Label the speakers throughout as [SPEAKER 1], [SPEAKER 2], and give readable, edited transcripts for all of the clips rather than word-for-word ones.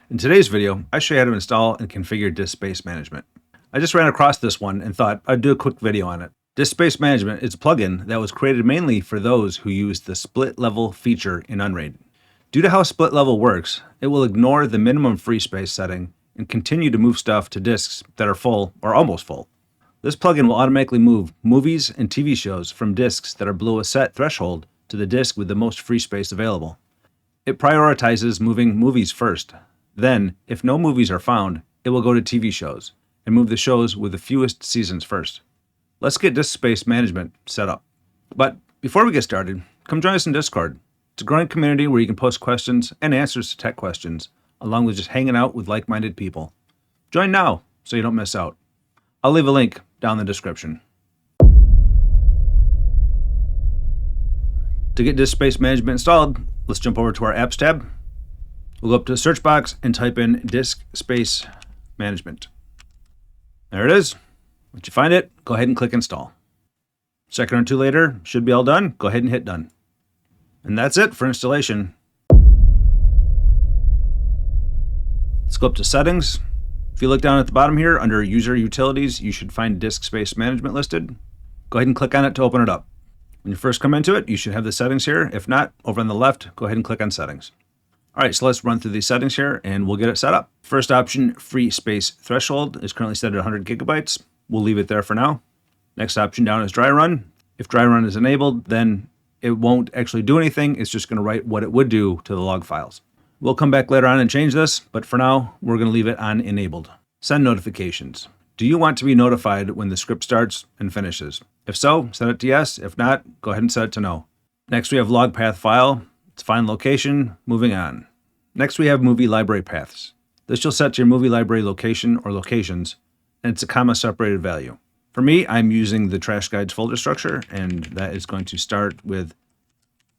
[SPEAKER 1] In today's video, I show you how to install and configure disk space management. I just ran across this one and thought I'd do a quick video on it. Disk space management is a plugin that was created mainly for those who use the split level feature in Unraid. Due to how split level works, it will ignore the minimum free space setting and continue to move stuff to disks that are full or almost full. This plugin will automatically move movies and TV shows from disks that are below a set threshold to the disk with the most free space available. It prioritizes moving movies first. Then, if no movies are found, it will go to TV shows and move the shows with the fewest seasons first. Let's get disk space management set up. But before we get started, come join us in Discord. It's a growing community where you can post questions and answers to tech questions, along with just hanging out with like-minded people. Join now so you don't miss out. I'll leave a link down in the description. To get disk space management installed, let's jump over to our Apps tab. We'll go up to the search box and type in disk space management. There it is. Once you find it, go ahead and click install. A second or two later, should be all done. Go ahead and hit done. And that's it for installation. Let's go up to settings. If you look down at the bottom here under user utilities, you should find disk space management listed. Go ahead and click on it to open it up. When you first come into it, you should have the settings here. If not, over on the left, go ahead and click on settings. All right, so let's run through these settings here and we'll get it set up. First option, free space threshold, is currently set at 100 gigabytes. We'll leave it there for now. Next option down is dry run. If dry run is enabled, then it won't actually do anything. It's just going to write what it would do to the log files. We'll come back later on and change this, but for now, we're going to leave it on enabled. Send notifications. Do you want to be notified when the script starts and finishes? If so, set it to yes. If not, go ahead and set it to no. Next, we have log path file. It's find location, moving on. Next, we have movie library paths. This will set your movie library location or locations, and it's a comma separated value. For me, I'm using the trash guides folder structure, and that is going to start with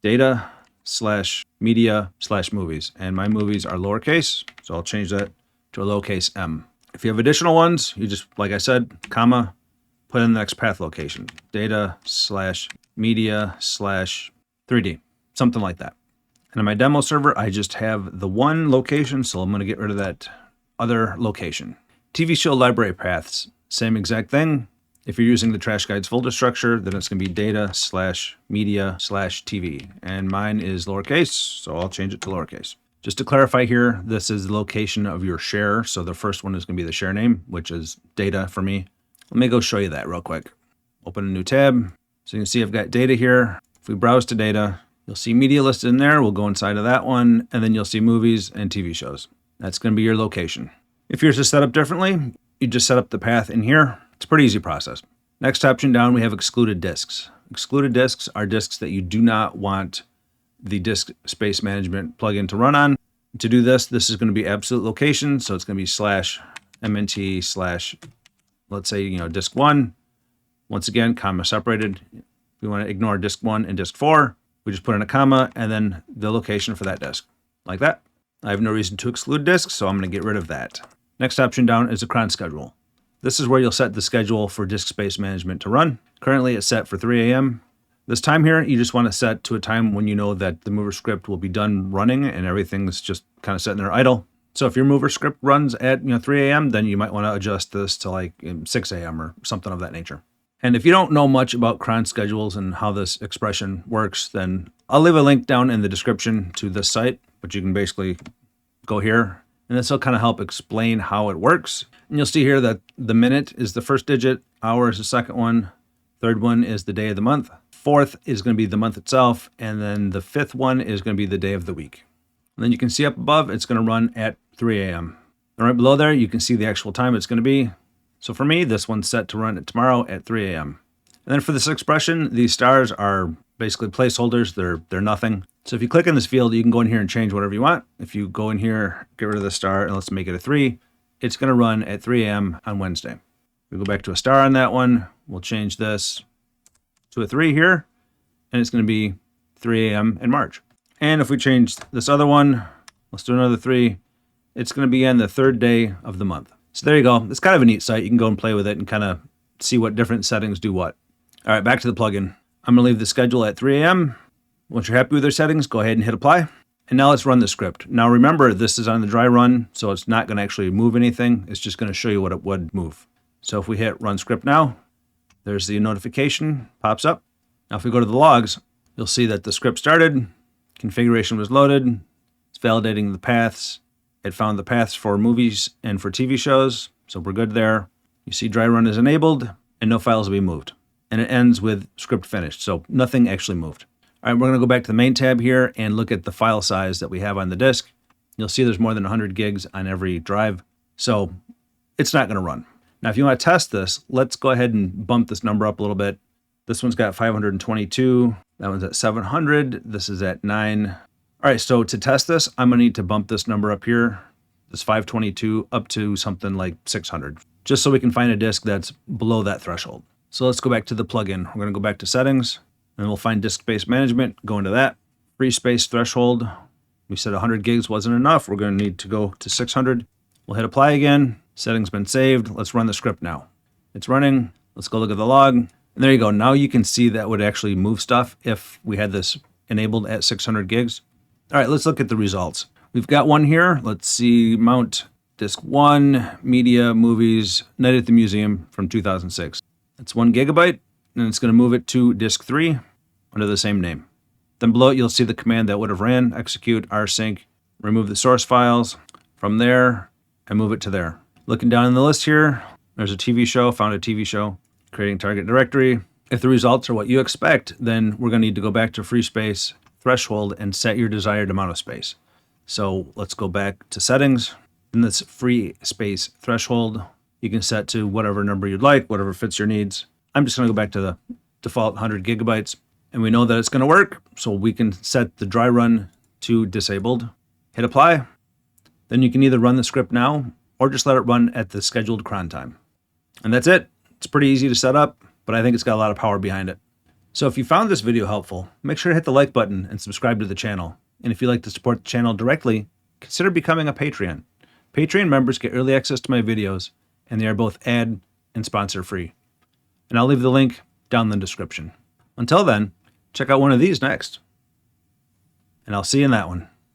[SPEAKER 1] data/media/movies. And my movies are lowercase, so I'll change that to a lowercase m. If you have additional ones, you just, like I said, comma, put in the next path location. Data/media/3D, something like that. And on my demo server, I just have the one location, so I'm going to get rid of that other location. TV show library paths, same exact thing. If you're using the trash guides folder structure, then it's going to be data/media/TV. And mine is lowercase, so I'll change it to lowercase. Just to clarify here, this is the location of your share. So the first one is going to be the share name, which is data for me. Let me go show you that real quick. Open a new tab. So you can see I've got data here. If we browse to data, you'll see media listed in there. We'll go inside of that one, and then you'll see movies and TV shows. That's going to be your location. If yours is set up differently, you just set up the path in here. It's a pretty easy process. Next option down, we have excluded disks. Excluded disks are disks that you do not want the disk space management plugin to run on. To do this, this is going to be absolute location. So it's going to be /mnt/ let's say, disk 1. Once again, comma separated. We want to ignore disk 1 and disk 4. We just put in a comma and then the location for that disk, like that. I have no reason to exclude disks, so I'm going to get rid of that. Next option down is the cron schedule. This is where you'll set the schedule for disk space management to run. Currently, it's set for 3 a.m. This time here, you just want to set to a time when you know that the mover script will be done running and everything's just kind of sitting there idle. So if your mover script runs at 3 a.m., then you might want to adjust this to like 6 a.m. or something of that nature. And if you don't know much about cron schedules and how this expression works, then I'll leave a link down in the description to this site, but you can basically go here and this will kind of help explain how it works. And you'll see here that the minute is the first digit, hour is the second one, third one is the day of the month, fourth is going to be the month itself, and then the fifth one is going to be the day of the week. And then you can see up above, it's going to run at 3 a.m. And right below there, you can see the actual time it's going to be. So for me, this one's set to run tomorrow at 3 a.m. And then for this expression, these stars are basically placeholders. They're nothing. So if you click in this field, you can go in here and change whatever you want. If you go in here, get rid of the star, and let's make it a 3, it's going to run at 3 a.m. on Wednesday. We go back to a star on that one. We'll change this to a 3 here, and it's going to be 3 a.m. in March. And if we change this other one, let's do another 3. It's going to be on the third day of the month. So there you go. It's kind of a neat site. You can go and play with it and kind of see what different settings do what. All right, back to the plugin. I'm going to leave the schedule at 3 a.m. Once you're happy with your settings, go ahead and hit apply. And now let's run the script. Now remember, this is on the dry run, so it's not going to actually move anything. It's just going to show you what it would move. So if we hit run script now, there's the notification pops up. Now if we go to the logs, you'll see that the script started, configuration was loaded, it's validating the paths. It found the paths for movies and for TV shows, so we're good there. You see dry run is enabled and no files will be moved. And it ends with script finished, so nothing actually moved. All right, we're going to go back to the main tab here and look at the file size that we have on the disk. You'll see there's more than 100 gigs on every drive, so it's not going to run. Now, if you want to test this, let's go ahead and bump this number up a little bit. This one's got 522. That one's at 700. This is at 9. All right, so to test this, I'm going to need to bump this number up here, this 522, up to something like 600, just so we can find a disk that's below that threshold. So let's go back to the plugin. We're going to go back to settings, and we'll find disk space management, go into that. Free space threshold. We said 100 gigs wasn't enough. We're going to need to go to 600. We'll hit apply again. Settings been saved. Let's run the script now. It's running. Let's go look at the log. And there you go. Now you can see that would actually move stuff if we had this enabled at 600 gigs. All right, let's look at the results. We've got one here. Let's see, mount disk 1, media, movies, Night at the Museum from 2006. It's 1 gigabyte, and it's going to move it to disk 3 under the same name. Then below it, you'll see the command that would have ran, execute rsync, remove the source files from there, and move it to there. Looking down in the list here, there's a TV show, found a TV show, creating target directory. If the results are what you expect, then we're going to need to go back to free space threshold and set your desired amount of space. So let's go back to settings. In this free space threshold, you can set to whatever number you'd like, whatever fits your needs. I'm just going to go back to the default 100 gigabytes, and we know that it's going to work, so we can set the dry run to disabled. Hit apply. Then you can either run the script now or just let it run at the scheduled cron time. And that's it. It's pretty easy to set up, but I think it's got a lot of power behind it. So if you found this video helpful, make sure to hit the like button and subscribe to the channel. And if you'd like to support the channel directly, consider becoming a Patreon. Patreon members get early access to my videos, and they are both ad and sponsor free. And I'll leave the link down in the description. Until then, check out one of these next. And I'll see you in that one.